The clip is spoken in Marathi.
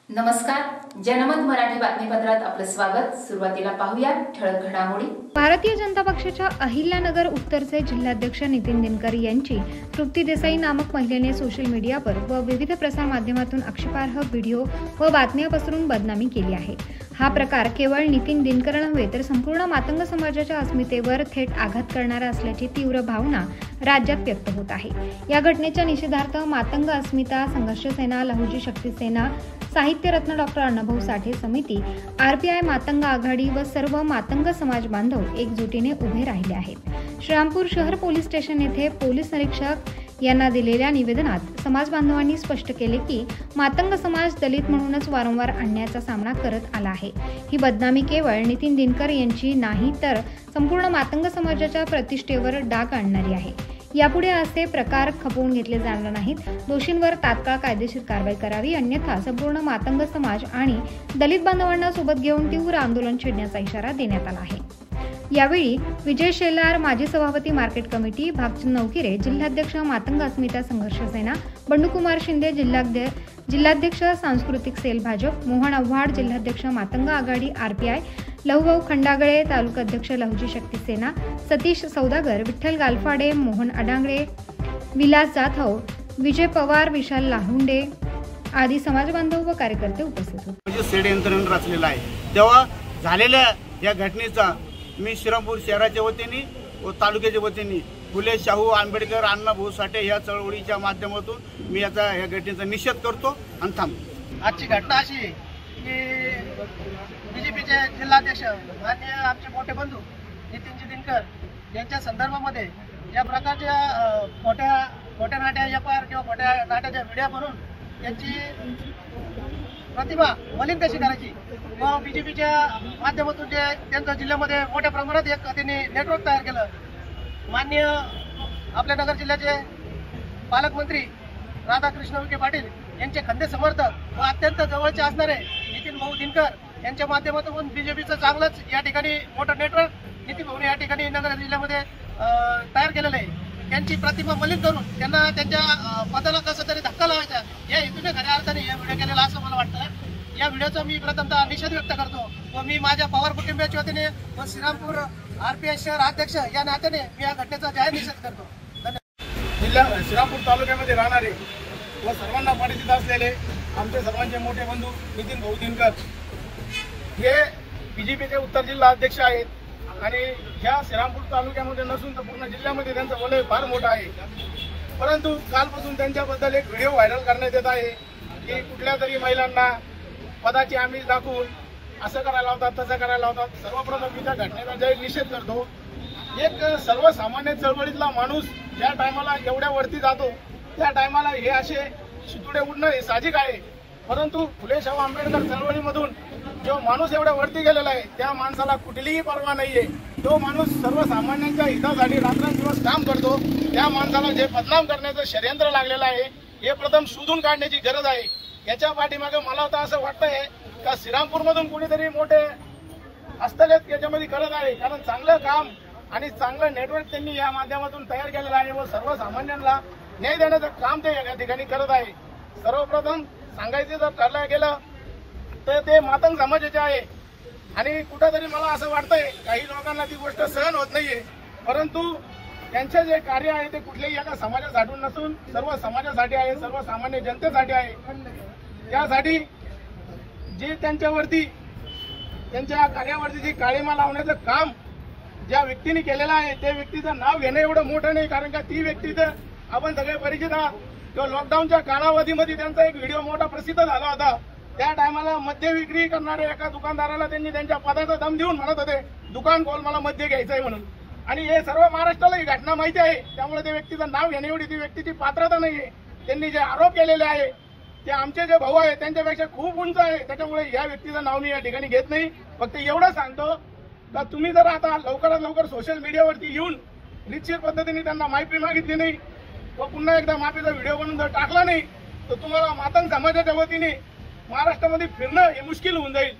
नमस्कार, जनमत मराठी बातमीपत्रात आपलं स्वागत। सुरुवातीला पाहूया ठळक घडामोडी। भारतीय जनता पक्षाच्या अहिल्यानगर उत्तरचे जिल्हाध्यक्ष नितीन दिनकर यांची तृप्ती देसाई नामक महिलेने सोशल मीडियावर व विविध प्रसार माध्यमातून आक्षेपार्ह व्हिडिओ व बातम्या पसरून बदनामी केली आहे। हा प्रकार केवळ नितीन दिनकर नव्हे तर संपूर्ण मातंग समाजाच्या अस्मितेवर थेट आघात करणारा असल्याची तीव्र भावना राज्यात व्यक्त होत आहे। या घटनेच्या निषेधार्थ मातंग अस्मिता संघर्ष सेना, लहुजी शक्ती सेना, साहित्य रत्न डॉक्टर अण्णाभाऊ साठे समिती, आरपीआय मातंग आघाडी व सर्व मातंग समाज बांधव एकजुटीने उभे राहिले आहेत। श्रीरामपूर शहर पोलीस स्टेशन येथे पोलीस निरीक्षक यांना दिलेल्या निवेदनात समाज बांधवांनी स्पष्ट केले की मातंग समाज दलित म्हणूनच वारंवार अन्यायाचा सामना करत आला आहे। ही बदनामी केवळ नितीन दिनकर यांची नाही तर संपूर्ण मातंग समाजाच्या प्रतिष्ठेवर डाग आणणारी आहे। यापुढे असे प्रकार खपवून घेतले जाणार नाहीत। दोषींवर तात्काळ कायदेशीर कारवाई करावी, अन्यथा संपूर्ण मातंग समाज आणि दलित बांधवांना सोबत घेऊन तीव्र आंदोलन छेडण्याचा इशारा देण्यात आला आहे। यावेळी विजय शेलार, माजी सभापती मार्केट कमिटी, भागचंद नवकिरे, जिल्हाध्यक्ष मातंग अस्मिता संघर्ष सेना, बंडूकुमार शिंदे, जिल्हाध्यक्ष सांस्कृतिक सेल भाजप, मोहन आव्हाड, जिल्हाध्यक्ष मातंग आघाडी आरपीआय, लहुभाऊ खंडागळे, तालुकाध्यक्ष लहुजी शक्ती सेना, सतीश सौदागर, विठ्ठल गालफाडे, मोहन अडांगळे, विलास जाधव, विजय पवार, विशाल लाहुंडे आदी समाज बांधव व कार्यकर्ते उपस्थित होते। म्हणजे षडयंत्र रचलेलं आहे। तेव्हा झालेल्या या घटनेचा मी श्रीरामपूर शहराच्या वतीने व तालुक्याच्या वतीने फुले शाहू आंबेडकर अण्णाभाऊ साठे या चळवळीच्या माध्यमातून मी या घटनेचा निषेध करतो आणि थांबतो। आजची घटना अशी की बीजेपीचे जिल्हाध्यक्ष माननीय आमचे मोठे बंधू नितीनजी दिनकर यांच्या संदर्भामध्ये या प्रकारच्या खोट्या नाट्या एफआयआर किंवा खोट्या नाट्याच्या व्हिडिओ बनवून त्यांची प्रतिभा मलिन कशी करायची व बीजेपीच्या माध्यमातून जे त्यांच्या जिल्ह्यामध्ये मोठ्या प्रमाणात एक त्यांनी नेटवर्क तयार केलं। माननीय आपल्या नगर जिल्ह्याचे पालकमंत्री राधाकृष्ण विखे पाटील यांचे खंदे समर्थक व अत्यंत जवळचे असणारे नितीन भाऊ दिनकर यांच्या माध्यमातून बीजेपीचं चांगलंच या ठिकाणी मोठं नेटवर्क नितीन भाऊ या ठिकाणी नगर जिल्ह्यामध्ये तयार केलेलं आहे। त्यांची प्रतिभा मलिन करून त्यांना त्यांच्या पदाला कसं तरी धक्का लावायचा या हेतूने खऱ्या अर्थाने हे व्हिडिओ केलेला असं मला वाटतं। या व्हिडिओचा मी प्रथमतः निषेध व्यक्त करतो व मी माझ्या पवार कुटुंबियाच्या वतीने व श्रीरामपूर आरपीआय शहर अध्यक्ष या नात्याने मी या घटनेचा जाहीर निषेध करतो। धन्यवाद। श्रीरामपूर तालुक्यामध्ये राहणारे व सर्वांना परिचित असलेले आमचे सर्वांचे मोठे बंधू नितीन भाऊ दिनकर हे बीजेपीचे उत्तर जिल्हा अध्यक्ष आहेत आणि ह्या श्रीरामपूर तालुक्यामध्ये नसून तर पूर्ण जिल्ह्यामध्ये त्यांचं वलय फार मोठं आहे। परंतु कालपासून त्यांच्याबद्दल एक व्हिडिओ व्हायरल करण्यात येत आहे की कुठल्या तरी महिलांना पदाची आमिष दाखवून असं करायला लावतात, तसं करायला लावतात। सर्वप्रथम मी त्या घटनेचा जाहीर निषेध करतो। एक सर्वसामान्य चळवळीतला माणूस ज्या टायमाला एवढ्या वरती जातो त्या टायमाला हे असे शितुडे उडणं हे साहजिक आहे। परंतु फुले शाहू आंबेडकर चळवळीमधून जो माणूस एवढ्या वरती गेलेला आहे त्या माणसाला कुठलीही पर्वा नाहीये। तो माणूस सर्वसामान्यांच्या हितासाठी रात्रंदिवस काम करतो। त्या माणसाला जे बदनाम करण्याचं षडयंत्र लागलेलं आहे हे प्रथम शोधून काढण्याची गरज आहे। याच्या पाठीमागे मला तर असं वाटतंय का श्रीरामपूरमधून कुणीतरी मोठे हस्तगत याच्यामध्ये करत आहे, कारण चांगलं काम आणि चांगलं नेटवर्क त्यांनी या माध्यमातून तयार केलेलं आहे व सर्वसामान्यांना न्याय देण्याचं काम ते या ठिकाणी करत आहे। सर्वप्रथम सांगायचं जर ठरलं गेलं तर ते मातंग समाजाचे आहे आणि कुठंतरी मला असं वाटतंय काही लोकांना ती गोष्ट सहन होत नाहीये। परंतु त्यांचे जे कार्य आहे ते कुठल्याही एका समाजासाठी नसून सर्व समाजासाठी आहे, सर्वसामान्य जनतेसाठी आहे। त्यासाठी जे त्यांच्यावरती त्यांच्या कार्यावरती जी काळीमा लावण्याचं काम ज्या व्यक्तीने केलेलं आहे त्या व्यक्तीचं नाव घेणं एवढं मोठं नाही, कारण का ती व्यक्ती तर आपण सगळे परिचित आहात। किंवा लॉकडाऊनच्या कालावधीमध्ये त्यांचा एक व्हिडिओ मोठा प्रसिद्ध झाला होता। त्या टायमाला मद्य विक्री करणाऱ्या एका दुकानदाराला त्यांनी त्यांच्या पदाचा दम देऊन म्हणत होते दुकान खोल, मला मद्य घ्यायचं आहे म्हणून। आणि हे सर्व महाराष्ट्राला ही घटना माहिती आहे, त्यामुळे त्या व्यक्तीचं नाव घेणे एवढी ती व्यक्तीची पात्रता नाहीये। त्यांनी जे आरोप केलेले आहे ते आमचे जे भाऊ आहे त्यांच्यापेक्षा खूप उंच आहे, त्याच्यामुळे या व्यक्तीचं नाव मी या ठिकाणी घेत नाही। फक्त एवढं सांगतो का तुम्ही जर आता लवकरात लवकर सोशल मीडियावरती येऊन निश्चित पद्धतीने त्यांना माफी मागितली नाही व पुन्हा एकदा माफीचा व्हिडिओ बनवून जर टाकला नाही तर तुम्हाला मातंग समाजाच्या वतीने महाराष्ट्रामध्ये फिरणं हे मुश्किल होऊन जाईल।